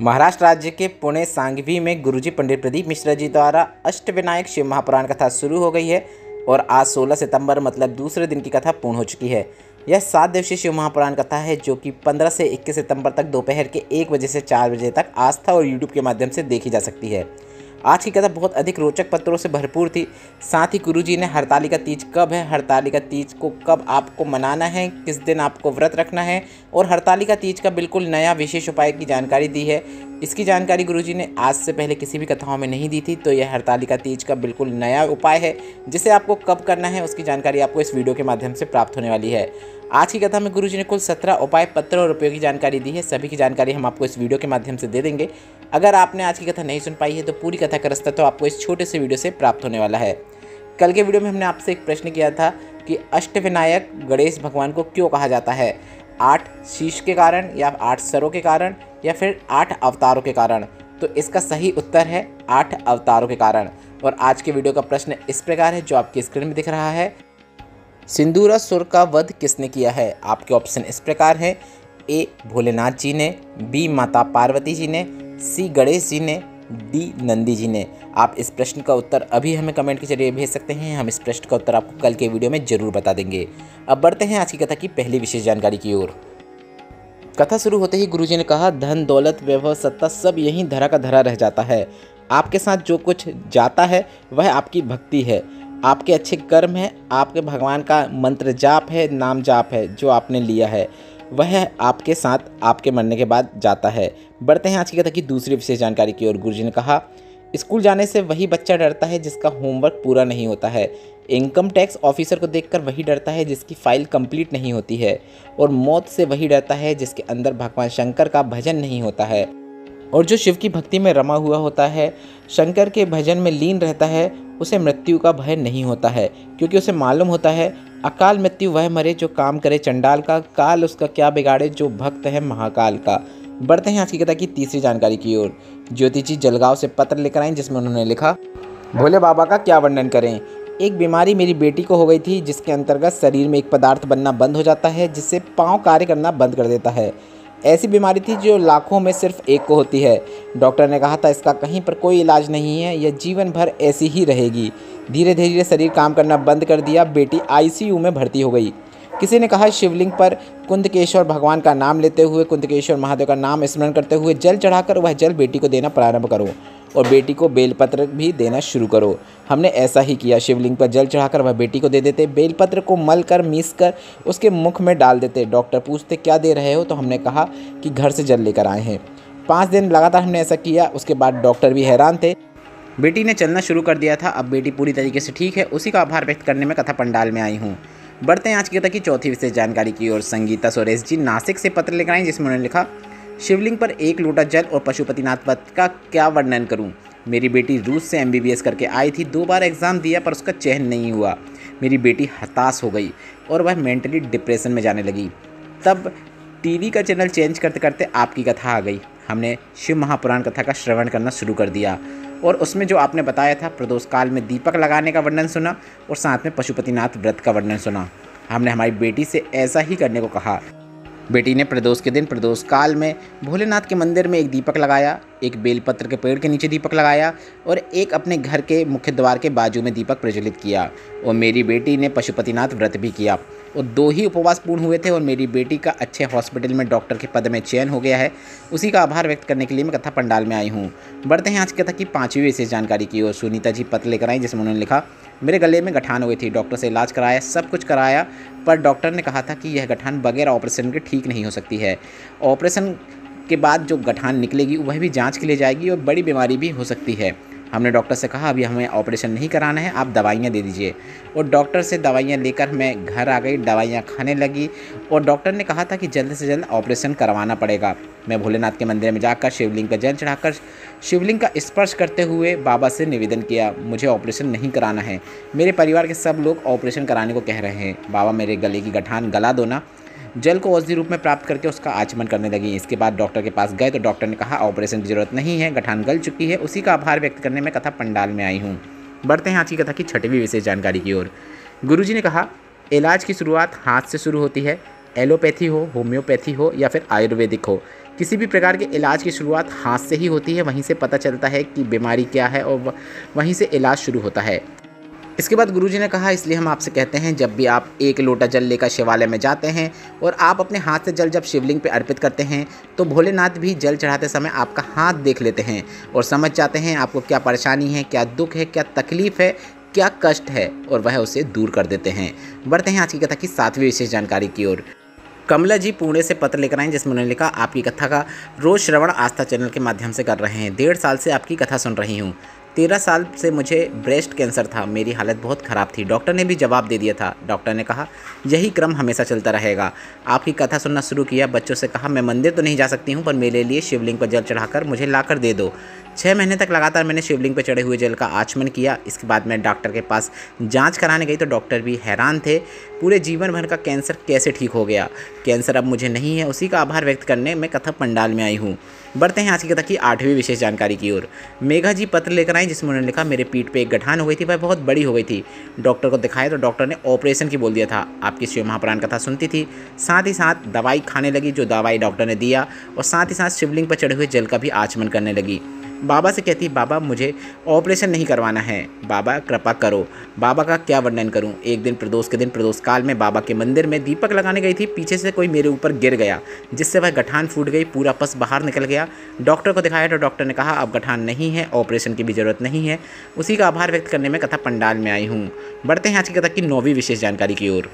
महाराष्ट्र राज्य के पुणे सांगवी में गुरुजी पंडित प्रदीप मिश्रा जी द्वारा अष्टविनायक शिव महापुराण कथा शुरू हो गई है और आज 16 सितंबर मतलब दूसरे दिन की कथा पूर्ण हो चुकी है। यह 7 दिवसीय शिव महापुराण कथा है जो कि 15 से 21 सितंबर तक दोपहर के 1 बजे से 4 बजे तक आस्था और यूट्यूब के माध्यम से देखी जा सकती है। आज की कथा बहुत अधिक रोचक पत्रों से भरपूर थी। साथ ही गुरुजी ने हरतालिका तीज कब है, हरतालिका तीज को कब आपको मनाना है, किस दिन आपको व्रत रखना है और हरतालिका तीज का बिल्कुल नया विशेष उपाय की जानकारी दी है। इसकी जानकारी गुरुजी ने आज से पहले किसी भी कथाओं में नहीं दी थी। तो यह हरतालिका तीज का बिल्कुल नया उपाय है जिसे आपको कब करना है उसकी जानकारी आपको इस वीडियो के माध्यम से प्राप्त होने वाली है। आज की कथा में गुरुजी ने कुल 17 उपाय, पत्र और उपयोगी जानकारी दी है। सभी की जानकारी हम आपको इस वीडियो के माध्यम से दे देंगे। अगर आपने आज की कथा नहीं सुन पाई है तो पूरी कथा का रास्ता तो आपको इस छोटे से वीडियो से प्राप्त होने वाला है। कल के वीडियो में हमने आपसे एक प्रश्न किया था कि अष्टविनायक गणेश भगवान को क्यों कहा जाता है, 8 शीश के कारण या 8 सरों के कारण या फिर 8 अवतारों के कारण। तो इसका सही उत्तर है 8 अवतारों के कारण। और आज के वीडियो का प्रश्न इस प्रकार है जो आपकी स्क्रीन में दिख रहा है, सिंदूरासुर का वध किसने किया है। आपके ऑप्शन इस प्रकार हैं, ए भोलेनाथ जी ने, बी माता पार्वती जी ने, सी गणेश जी ने, डी नंदी जी ने। आप इस प्रश्न का उत्तर अभी हमें कमेंट के जरिए भेज सकते हैं। हम इस प्रश्न का उत्तर आपको कल के वीडियो में जरूर बता देंगे। अब बढ़ते हैं आज की कथा की पहली विशेष जानकारी की ओर। कथा शुरू होते ही गुरुजी ने कहा, धन दौलत वैभव सत्ता सब यहीं धरा का धरा रह जाता है। आपके साथ जो कुछ जाता है वह आपकी भक्ति है, आपके अच्छे कर्म है, आपके भगवान का मंत्र जाप है, नाम जाप है जो आपने लिया है, वह आपके साथ आपके मरने के बाद जाता है। बढ़ते हैं आज की कथा की दूसरी विशेष जानकारी की ओर। गुरुजी ने कहा, स्कूल जाने से वही बच्चा डरता है जिसका होमवर्क पूरा नहीं होता है, इनकम टैक्स ऑफिसर को देखकर वही डरता है जिसकी फाइल कंप्लीट नहीं होती है, और मौत से वही डरता है जिसके अंदर भगवान शंकर का भजन नहीं होता है। और जो शिव की भक्ति में रमा हुआ होता है, शंकर के भजन में लीन रहता है, उसे मृत्यु का भय नहीं होता है, क्योंकि उसे मालूम होता है अकाल मृत्यु वह मरे जो काम करे चंडाल का, काल उसका क्या बिगाड़े जो भक्त है महाकाल का। बढ़ते हैं आज की कथा की तीसरी जानकारी की ओर। ज्योति जी जलगांव से पत्र लेकर आए जिसमें उन्होंने लिखा, भोले बाबा का क्या वर्णन करें। एक बीमारी मेरी बेटी को हो गई थी जिसके अंतर्गत शरीर में एक पदार्थ बनना बंद हो जाता है जिससे पाँव कार्य करना बंद कर देता है। ऐसी बीमारी थी जो लाखों में सिर्फ एक को होती है। डॉक्टर ने कहा था इसका कहीं पर कोई इलाज नहीं है, यह जीवन भर ऐसी ही रहेगी। धीरे धीरे शरीर काम करना बंद कर दिया, बेटी आईसीयू में भर्ती हो गई। किसी ने कहा शिवलिंग पर कुंदकेश्वर भगवान का नाम लेते हुए, कुंदकेश्वर महादेव का नाम स्मरण करते हुए जल चढ़ाकर वह जल बेटी को देना प्रारंभ करो और बेटी को बेलपत्र भी देना शुरू करो। हमने ऐसा ही किया, शिवलिंग पर जल चढ़ाकर वह बेटी को दे देते, बेलपत्र को मल कर मीस कर उसके मुख में डाल देते। डॉक्टर पूछते क्या दे रहे हो, तो हमने कहा कि घर से जल लेकर आए हैं। 5 दिन लगातार हमने ऐसा किया। उसके बाद डॉक्टर भी हैरान थे। बेटी ने चलना शुरू कर दिया था। अब बेटी पूरी तरीके से ठीक है। उसी का आभार व्यक्त करने में कथा पंडाल में आई हूँ। बढ़ते हैं आज की कथा की चौथी विशेष जानकारी की ओर। संगीता सुरेश जी नासिक से पत्र लेकर आई जिसमें उन्होंने लिखा, शिवलिंग पर 1 लोटा जल और पशुपतिनाथ व्रत का क्या वर्णन करूं। मेरी बेटी रूस से MBBS करके आई थी, 2 बार एग्ज़ाम दिया पर उसका चयन नहीं हुआ। मेरी बेटी हताश हो गई और वह मेंटली डिप्रेशन में जाने लगी। तब टीवी का चैनल चेंज करते करते आपकी कथा आ गई। हमने शिव महापुराण कथा का श्रवण करना शुरू कर दिया और उसमें जो आपने बताया था प्रदोष काल में दीपक लगाने का वर्णन सुना और साथ में पशुपतिनाथ व्रत का वर्णन सुना। हमने हमारी बेटी से ऐसा ही करने को कहा। बेटी ने प्रदोष के दिन प्रदोष काल में भोलेनाथ के मंदिर में एक दीपक लगाया, एक बेलपत्र के पेड़ के नीचे दीपक लगाया और एक अपने घर के मुख्य द्वार के बाजू में दीपक प्रज्वलित किया। और मेरी बेटी ने पशुपतिनाथ व्रत भी किया और 2 ही उपवास पूर्ण हुए थे और मेरी बेटी का अच्छे हॉस्पिटल में डॉक्टर के पद में चयन हो गया है। उसी का आभार व्यक्त करने के लिए मैं कथा पंडाल में आई हूँ। बढ़ते हैं आज की कथा की 5वीं विशेष जानकारी की ओर। सुनीता जी पत्र लेकर आई जिसमें उन्होंने लिखा, मेरे गले में गठान हो गई थी, डॉक्टर से इलाज कराया, सब कुछ कराया, पर डॉक्टर ने कहा था कि यह गठान बगैर ऑपरेशन के ठीक नहीं हो सकती है। ऑपरेशन के बाद जो गठान निकलेगी वह भी जांच के लिए जाएगी और बड़ी बीमारी भी हो सकती है। हमने डॉक्टर से कहा अभी हमें ऑपरेशन नहीं कराना है, आप दवाइयाँ दे दीजिए। और डॉक्टर से दवाइयाँ लेकर मैं घर आ गई, दवाइयाँ खाने लगी और डॉक्टर ने कहा था कि जल्द से जल्द ऑपरेशन करवाना पड़ेगा। मैं भोलेनाथ के मंदिर में जाकर शिवलिंग पर जल चढ़ाकर शिवलिंग का स्पर्श करते हुए बाबा से निवेदन किया, मुझे ऑपरेशन नहीं कराना है। मेरे परिवार के सब लोग ऑपरेशन कराने को कह रहे हैं। बाबा मेरे गले की गठान गला दो ना। जल को औषधि रूप में प्राप्त करके उसका आचमन करने लगी। इसके बाद डॉक्टर के पास गए तो डॉक्टर ने कहा ऑपरेशन की जरूरत नहीं है, गठान गल चुकी है। उसी का आभार व्यक्त करने में कथा पंडाल में आई हूँ। बढ़ते हैं आज की कथा की 6वीं विशेष जानकारी की ओर। गुरुजी ने कहा, इलाज की शुरुआत हाथ से शुरू होती है, एलोपैथी हो, होम्योपैथी हो या फिर आयुर्वेदिक हो, किसी भी प्रकार के इलाज की शुरुआत हाथ से ही होती है, वहीं से पता चलता है कि बीमारी क्या है और वहीं से इलाज शुरू होता है। इसके बाद गुरुजी ने कहा, इसलिए हम आपसे कहते हैं, जब भी आप एक लोटा जल लेकर शिवालय में जाते हैं और आप अपने हाथ से जल जब शिवलिंग पे अर्पित करते हैं तो भोलेनाथ भी जल चढ़ाते समय आपका हाथ देख लेते हैं और समझ जाते हैं आपको क्या परेशानी है, क्या दुख है, क्या तकलीफ़ है, क्या कष्ट है, और वह उसे दूर कर देते हैं। बढ़ते हैं आज की कथा की 7वीं विशेष जानकारी की ओर। कमला जी पुणे से पत्र लेकर आए जिसमें उन्होंने लिखा, आपकी कथा का रोज़ श्रवण आस्था चैनल के माध्यम से कर रहे हैं। 1.5 साल से आपकी कथा सुन रही हूँ। 13 साल से मुझे ब्रेस्ट कैंसर था। मेरी हालत बहुत ख़राब थी। डॉक्टर ने भी जवाब दे दिया था। डॉक्टर ने कहा यही क्रम हमेशा चलता रहेगा। आपकी कथा सुनना शुरू किया। बच्चों से कहा मैं मंदिर तो नहीं जा सकती हूँ, पर मेरे लिए शिवलिंग पर जल चढ़ाकर मुझे लाकर दे दो। 6 महीने तक लगातार मैंने शिवलिंग पर चढ़े हुए जल का आचमन किया। इसके बाद मैं डॉक्टर के पास जांच कराने गई तो डॉक्टर भी हैरान थे। पूरे जीवन भर का कैंसर कैसे ठीक हो गया। कैंसर अब मुझे नहीं है, उसी का आभार व्यक्त करने मैं कथा पंडाल में आई हूँ। बढ़ते हैं आज की कथा की 8वीं विशेष जानकारी की ओर। मेघा जी पत्र लेकर आई जिसमें उन्होंने लिखा, मेरे पीठ पे एक गठान हो गई थी, वह बहुत बड़ी हो गई थी। डॉक्टर को दिखाया तो डॉक्टर ने ऑपरेशन की बोल दिया था। आपकी शिव महापुराण कथा सुनती थी, साथ ही साथ दवाई खाने लगी, जो दवाई डॉक्टर ने दिया, और साथ ही साथ शिवलिंग पर चढ़े हुए जल का भी आचमन करने लगी। बाबा से कहती, बाबा मुझे ऑपरेशन नहीं करवाना है, बाबा कृपा करो। बाबा का क्या वर्णन करूं। एक दिन प्रदोष के दिन प्रदोष काल में बाबा के मंदिर में दीपक लगाने गई थी। पीछे से कोई मेरे ऊपर गिर गया, जिससे वह गठान फूट गई, पूरा पस बाहर निकल गया। डॉक्टर को दिखाया तो डॉक्टर ने कहा अब गठान नहीं है, ऑपरेशन की भी ज़रूरत नहीं है। उसी का आभार व्यक्त करने में कथा पंडाल में आई हूँ। बढ़ते हैं आज की कथा की 9वीं विशेष जानकारी की ओर।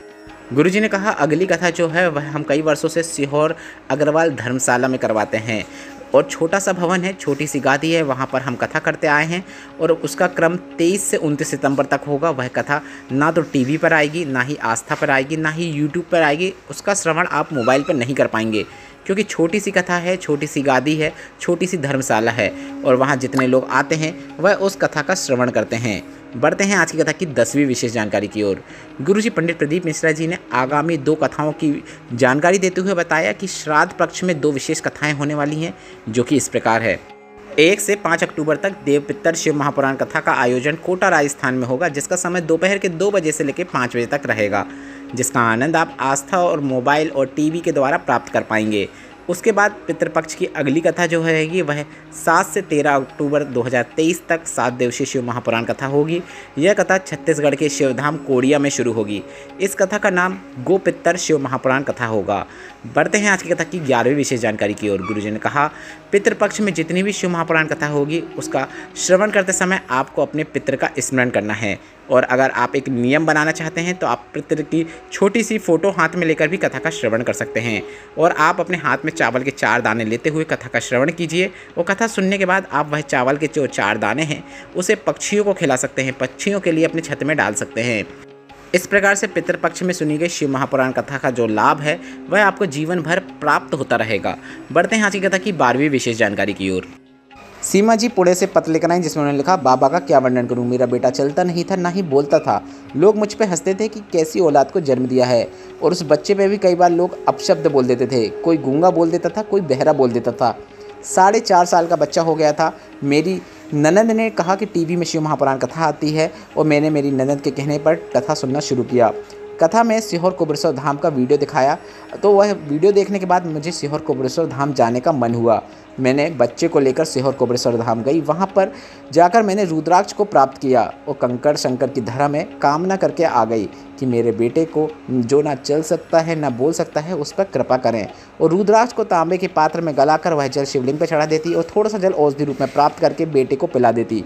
गुरुजी ने कहा, अगली कथा जो है वह हम कई वर्षों से सीहोर अग्रवाल धर्मशाला में करवाते हैं, और छोटा सा भवन है, छोटी सी गादी है, वहाँ पर हम कथा करते आए हैं, और उसका क्रम 23 से 29 सितंबर तक होगा। वह कथा ना तो टीवी पर आएगी, ना ही आस्था पर आएगी, ना ही यूट्यूब पर आएगी। उसका श्रवण आप मोबाइल पर नहीं कर पाएंगे, क्योंकि छोटी सी कथा है, छोटी सी गादी है, छोटी सी धर्मशाला है, और वहाँ जितने लोग आते हैं वह उस कथा का श्रवण करते हैं। बढ़ते हैं आज की कथा की 10वीं विशेष जानकारी की ओर। गुरुजी पंडित प्रदीप मिश्रा जी ने आगामी 2 कथाओं की जानकारी देते हुए बताया कि श्राद्ध पक्ष में 2 विशेष कथाएं होने वाली हैं, जो कि इस प्रकार है। 1 से 5 अक्टूबर तक देव पितर शिव महापुराण कथा का आयोजन कोटा राजस्थान में होगा, जिसका समय दोपहर के 2 बजे से लेकर 5 बजे तक रहेगा, जिसका आनंद आप आस्था और मोबाइल और टीवी के द्वारा प्राप्त कर पाएंगे। उसके बाद पितृपक्ष की अगली कथा जो रहेगी वह 7 से 13 अक्टूबर 2023 तक 7 दिवसीय शिव महापुराण कथा होगी। यह कथा छत्तीसगढ़ के शिवधाम कोड़िया में शुरू होगी। इस कथा का नाम गोपितर शिव महापुराण कथा होगा। बढ़ते हैं आज की कथा की 11वीं विशेष जानकारी की ओर। गुरुजी ने कहा, पितृपक्ष में जितनी भी शिव महापुराण कथा होगी उसका श्रवण करते समय आपको अपने पितृ का स्मरण करना है, और अगर आप एक नियम बनाना चाहते हैं तो आप पितृ की छोटी सी फोटो हाथ में लेकर भी कथा का श्रवण कर सकते हैं, और आप अपने हाथ में चावल के 4 दाने लेते हुए कथा का श्रवण कीजिए, और कथा सुनने के बाद आप वह चावल के जो 4 दाने हैं उसे पक्षियों को खिला सकते हैं, पक्षियों के लिए अपनी छत में डाल सकते हैं। इस प्रकार से पितृपक्ष में सुनी गई शिव महापुराण कथा का जो लाभ है वह आपको जीवन भर प्राप्त होता रहेगा। बढ़ते हैं आज की कथा की 12वीं विशेष जानकारी की ओर। सीमा जी पुणे से पत्र लेकर आई जिसमें उन्होंने लिखा, बाबा का क्या वर्णन करूं। मेरा बेटा चलता नहीं था, ना ही बोलता था। लोग मुझ पे हंसते थे कि कैसी औलाद को जन्म दिया है, और उस बच्चे पे भी कई बार लोग अपशब्द बोल देते थे। कोई गूंगा बोल देता था, कोई बहरा बोल देता था। 4.5 साल का बच्चा हो गया था। मेरी ननद ने कहा कि टीवी में शिव महापुराण कथा आती है, और मैंने मेरी ननद के कहने पर कथा सुनना शुरू किया। कथा में सीहोर कोबरेश्वर धाम का वीडियो दिखाया, तो वह वीडियो देखने के बाद मुझे सीहोर कोबरेश्वर धाम जाने का मन हुआ। मैंने बच्चे को लेकर सीहोर कोबरेश्वर धाम गई। वहाँ पर जाकर मैंने रुद्राक्ष को प्राप्त किया और कंकड़ शंकर की धरा में कामना करके आ गई कि मेरे बेटे को जो ना चल सकता है ना बोल सकता है उस पर कृपा करें, और रुद्राक्ष को तांबे के पात्र में गलाकर वह जल शिवलिंग पर चढ़ा देती और थोड़ा सा जल औषधि रूप में प्राप्त करके बेटे को पिला देती।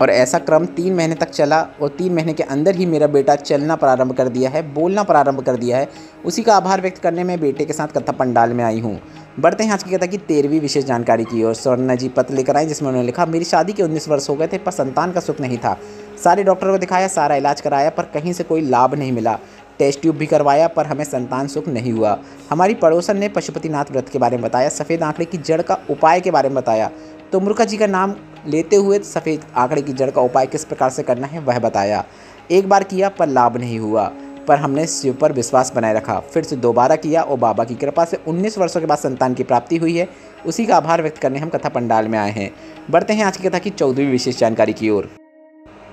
और ऐसा क्रम 3 महीने तक चला, और 3 महीने के अंदर ही मेरा बेटा चलना प्रारंभ कर दिया है, बोलना प्रारंभ कर दिया है। उसी का आभार व्यक्त करने में बेटे के साथ कथा पंडाल में आई हूँ। बढ़ते हैं आज की कथा की 13वीं विशेष जानकारी की ओर। स्वर्णा जी पत्र लेकर आई जिसमें उन्होंने लिखा, मेरी शादी के 19 वर्ष हो गए थे, पर संतान का सुख नहीं था। सारे डॉक्टरों को दिखाया, सारा इलाज कराया, पर कहीं से कोई लाभ नहीं मिला। टेस्ट ट्यूब भी करवाया, पर हमें संतान सुख नहीं हुआ। हमारी पड़ोसन ने पशुपतिनाथ व्रत के बारे में बताया, सफ़ेद आंकड़े की जड़ का उपाय के बारे में बताया, तो मुर्खा जी का नाम लेते हुए सफ़ेद आंकड़े की जड़ का उपाय किस प्रकार से करना है वह बताया। एक बार किया पर लाभ नहीं हुआ, पर हमने शिव पर विश्वास बनाए रखा। फिर से दोबारा किया और बाबा की कृपा से 19 वर्षों के बाद संतान की प्राप्ति हुई है। उसी का आभार व्यक्त करने हम कथा पंडाल में आए हैं। बढ़ते हैं आज की कथा की 14वीं विशेष जानकारी की ओर।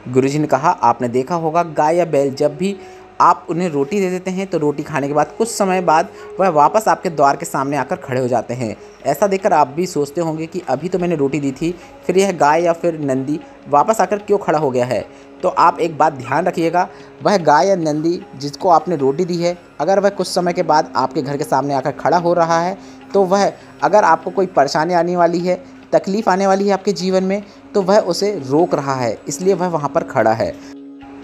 गुरुजी ने कहा, आपने देखा होगा गाय या बैल जब भी आप उन्हें रोटी दे देते हैं तो रोटी खाने के बाद कुछ समय बाद वह वापस आपके द्वार के सामने आकर खड़े हो जाते हैं। ऐसा देखकर आप भी सोचते होंगे कि अभी तो मैंने रोटी दी थी, फिर यह गाय या फिर नंदी वापस आकर क्यों खड़ा हो गया है। तो आप एक बात ध्यान रखिएगा, वह गाय या नंदी जिसको आपने रोटी दी है, अगर वह कुछ समय के बाद आपके घर के सामने आकर खड़ा हो रहा है तो वह, अगर आपको कोई परेशानी आने वाली है, तकलीफ़ आने वाली है आपके जीवन में, तो वह उसे रोक रहा है, इसलिए वह वहाँ पर खड़ा है।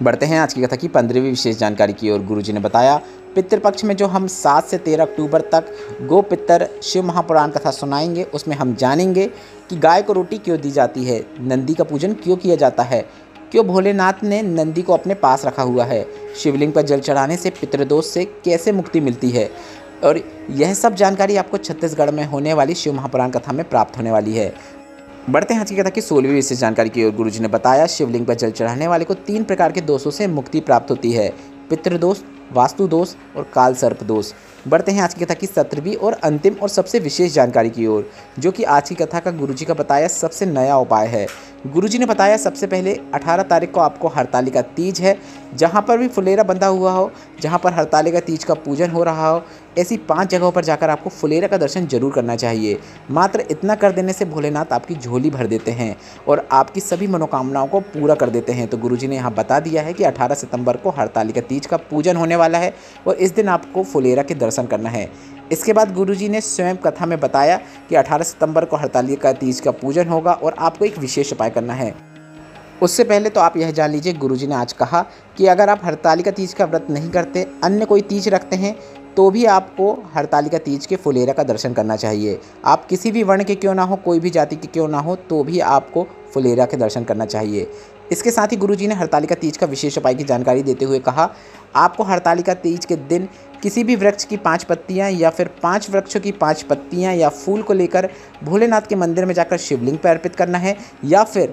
बढ़ते हैं आज की कथा की 15वीं विशेष जानकारी की ओर। गुरुजी ने बताया, पितृपक्ष में जो हम 7 से 13 अक्टूबर तक गो पितर शिव महापुराण कथा सुनाएंगे, उसमें हम जानेंगे कि गाय को रोटी क्यों दी जाती है, नंदी का पूजन क्यों किया जाता है, क्यों भोलेनाथ ने नंदी को अपने पास रखा हुआ है, शिवलिंग पर जल चढ़ाने से पितृदोष से कैसे मुक्ति मिलती है, और यह सब जानकारी आपको छत्तीसगढ़ में होने वाली शिव महापुराण कथा में प्राप्त होने वाली है। बढ़ते हैं आज की कथा की 16वीं विशेष जानकारी की ओर। गुरुजी ने बताया, शिवलिंग पर जल चढ़ाने वाले को 3 प्रकार के दोषों से मुक्ति प्राप्त होती है, पितृदोष, वास्तु दोष और काल सर्प दोष। बढ़ते हैं आज की कथा की 17वीं और अंतिम और सबसे विशेष जानकारी की ओर, जो कि आज की कथा का गुरुजी का बताया सबसे नया उपाय है। गुरुजी ने बताया, सबसे पहले 18 तारीख को आपको हरतालिका तीज है, जहाँ पर भी फुलेरा बंधा हुआ हो, जहाँ पर हरतालिका तीज का पूजन हो रहा हो, ऐसी 5 जगहों पर जाकर आपको फुलेरा का दर्शन जरूर करना चाहिए। मात्र इतना कर देने से भोलेनाथ आपकी झोली भर देते हैं और आपकी सभी मनोकामनाओं को पूरा कर देते हैं। तो गुरुजी ने यहाँ बता दिया है कि 18 सितंबर को हरतालिका तीज का पूजन होने वाला है और इस दिन आपको फुलेरा के दर्शन करना है। इसके बाद गुरुजी ने स्वयं कथा में बताया कि 18 सितंबर को हरतालिका तीज का पूजन होगा और आपको एक विशेष उपाय करना है। उससे पहले तो आप यह जान लीजिए, गुरुजी ने आज कहा कि अगर आप हरतालिका तीज का व्रत नहीं करते, अन्य कोई तीज रखते हैं, तो भी आपको हरतालिका तीज के फुलेरा का दर्शन करना चाहिए। आप किसी भी वर्ण के क्यों ना हो, कोई भी जाति के क्यों ना हो, तो भी आपको फुलेरा के दर्शन करना चाहिए। इसके साथ ही गुरुजी ने हरतालिका तीज का विशेष उपाय की जानकारी देते हुए कहा, आपको हरतालिका तीज के दिन किसी भी वृक्ष की 5 पत्तियां या फिर 5 वृक्षों की 5 पत्तियां या फूल को लेकर भोलेनाथ के मंदिर में जाकर शिवलिंग पर अर्पित करना है, या फिर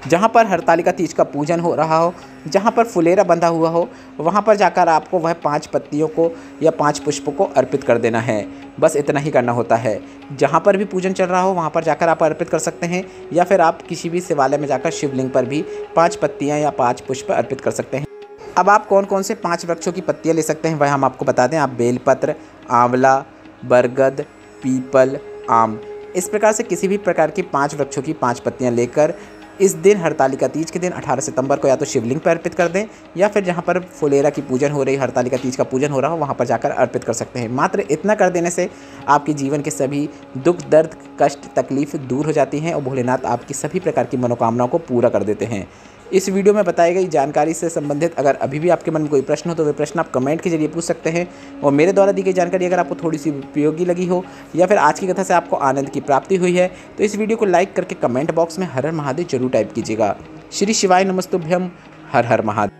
जहाँ पर हरतालिका तीज का पूजन हो रहा हो, जहाँ पर फुलेरा बंधा हुआ हो, वहाँ पर जाकर आपको वह 5 पत्तियों को या 5 पुष्पों को अर्पित कर देना है। बस इतना ही करना होता है। जहाँ पर भी पूजन चल रहा हो वहाँ पर जाकर आप अर्पित कर सकते हैं, या फिर आप किसी भी शिवालय में जाकर शिवलिंग पर भी 5 पत्तियाँ या 5 पुष्प अर्पित कर सकते हैं। अब आप कौन कौन से 5 वृक्षों की पत्तियाँ ले सकते हैं वह हम आपको बता दें। आप बेलपत्र, आंवला, बरगद, पीपल, आम, इस प्रकार से किसी भी प्रकार की 5 वृक्षों की 5 पत्तियाँ लेकर इस दिन हरतालिका तीज के दिन 18 सितंबर को या तो शिवलिंग पर अर्पित कर दें, या फिर जहाँ पर फुलेरा की पूजन हो रही, हरतालिका तीज का पूजन हो रहा हो, वहाँ पर जाकर अर्पित कर सकते हैं। मात्र इतना कर देने से आपके जीवन के सभी दुख, दर्द, कष्ट, तकलीफ दूर हो जाती हैं और भोलेनाथ आपकी सभी प्रकार की मनोकामनाओं को पूरा कर देते हैं। इस वीडियो में बताई गई जानकारी से संबंधित अगर अभी भी आपके मन में कोई प्रश्न हो तो वे प्रश्न आप कमेंट के जरिए पूछ सकते हैं, और मेरे द्वारा दी गई जानकारी अगर आपको थोड़ी सी उपयोगी लगी हो या फिर आज की कथा से आपको आनंद की प्राप्ति हुई है तो इस वीडियो को लाइक करके कमेंट बॉक्स में हर हर महादेव जरूर टाइप कीजिएगा। श्री शिवाय नमस्तुभ्यम, हर हर महादेव।